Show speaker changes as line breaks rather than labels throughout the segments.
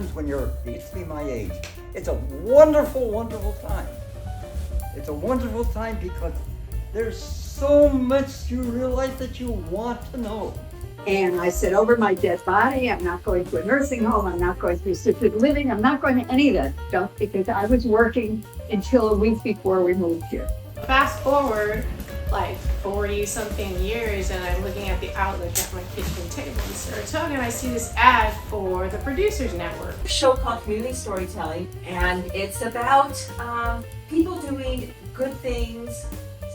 happens when you're basically my age. It's a wonderful, wonderful time. It's a wonderful time because there's so much you realize that you want to know.
And I said, over my dead body, I'm not going to a nursing home, I'm not going to assisted living, I'm not going to any of that stuff because I was working until a week before we moved here.
Fast forward like 40 something years and I'm looking at the outlook at my kitchen table in Saratoga and I see this ad for the Producers Network.
A show called Community Storytelling, and it's about people doing good things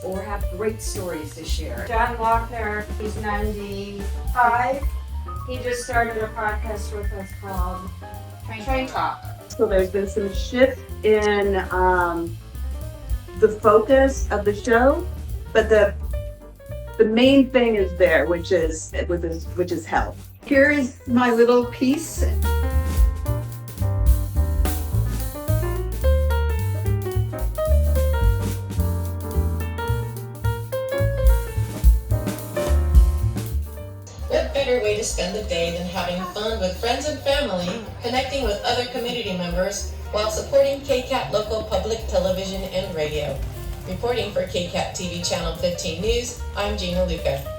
or have great stories to share.
John Lochner, he's 95. He just started a podcast with us called Train Talk.
So there's been some shift in the focus of the show, but the main thing is there, which is health.
Here is my little piece.
What better way to spend the day than having fun with friends and family, connecting with other community members, while supporting KCAT local public television and radio. Reporting for KCAT TV Channel 15 News, I'm Gina Luca.